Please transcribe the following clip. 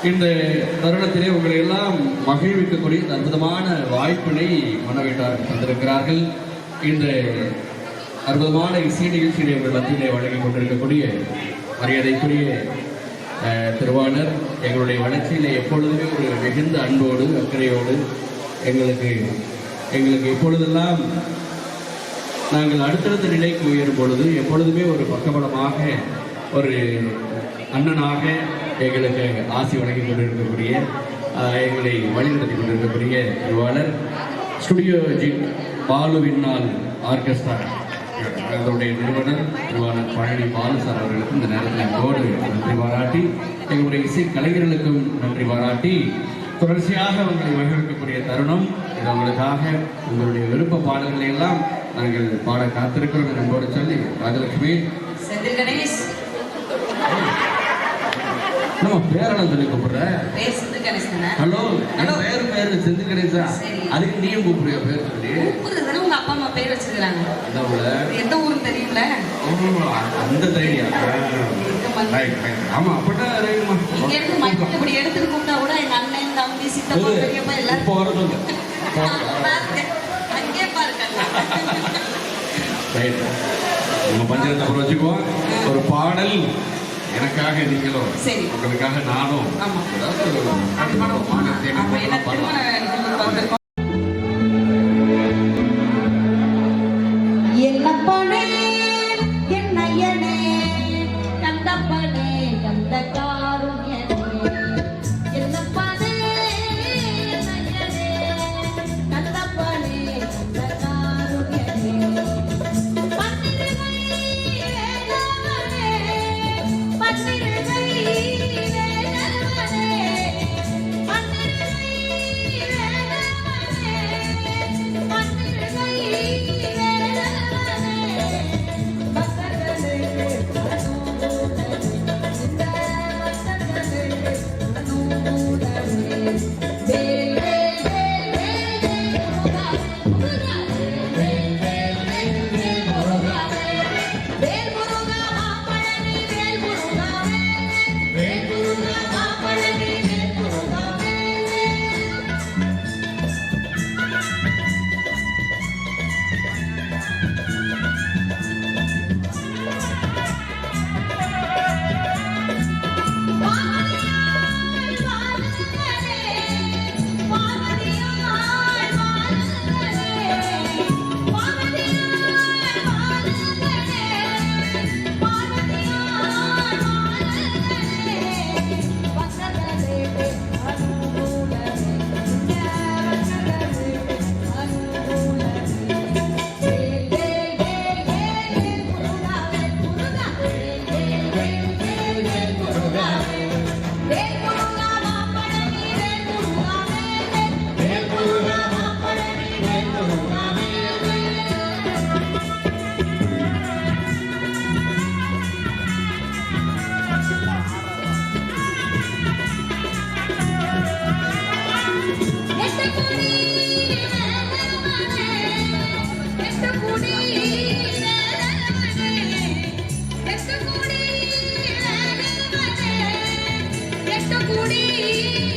இந்த தருணத்திலே உங்களை எல்லாம் மகிழ்விக்கக்கூடிய இந்த அற்புதமான வாய்ப்பினை மனவேட்டார் தந்திருக்கிறார்கள். இந்த அற்புதமான இசை நிகழ்ச்சியை உங்கள் மத்தியிலே வழங்கிக் கொண்டிருக்கக்கூடிய மரியாதைக்குரிய திருவாளர் எங்களுடைய வளர்ச்சியில் எப்பொழுதுமே ஒரு மிகுந்த அன்போடு அக்கறையோடு எங்களுக்கு எப்பொழுதெல்லாம் நாங்கள் அடுத்தடுத்த நிலைக்கு உயரும் பொழுது எப்பொழுதுமே ஒரு பக்கபலமாக ஒரு அண்ணனாக எங்களுக்கு ஆசி வழங்கி கொண்டிருக்கக்கூடிய எங்களை வழிநடத்தி கொண்டிருக்கக்கூடிய திருவாளர் ஸ்டுடியோ ஜிட் பாலுவினால் ஆர்கெஸ்ட்ரா அதனுடைய நிறுவனர் திருவாளர் பழனி பாலு சார் அவர்களுக்கும் இந்த நேரத்தில் அன்போடு நன்றி பாராட்டி எங்களுடைய இசை கலைஞர்களுக்கும் நன்றி பாராட்டி தொடர்ச்சியாக உங்களை மகிழ்விக்கக்கூடிய தருணம் இது உங்களுக்காக உங்களுடைய விருப்ப பாடல்களை எல்லாம் நாங்கள் பாட காத்திருக்கிறோம் என்போடு சொல்லி ராஜலட்சுமி நம்ம பேரெல்லாம் சொல்லி கூப்பிடுறேன். ஹலோ பேரு செந்து கணேசா. அதுக்கு நீயும் கூப்பிடுறியா பேர் சொல்லி? உங்க அப்பா அம்மா பேர் வச்சிருக்காங்க. எந்த ஊர் தெரியல. அந்த தைரியம். ஆமா அப்படிதான் இப்படி எடுத்துட்டு கூப்பிட்டா கூட எங்க அண்ணன் தம்பி சித்தப்பா பெரியப்பா எல்லாரும் இப்போ வர சொல்லு. அங்கே பாருங்க. நம்ம பஞ்சாயத்தை அப்புறம் வச்சுக்குவோம். ஒரு பாடல் எனக்காக நீங்களும் உங்களுக்காக நானும் என்னப்பனே என்னையனே கந்தப்பனே கந்த காருண்யனே என்னப்பனே என்னையனே கந்தப்பனே கந்த காருண்யனே Kudi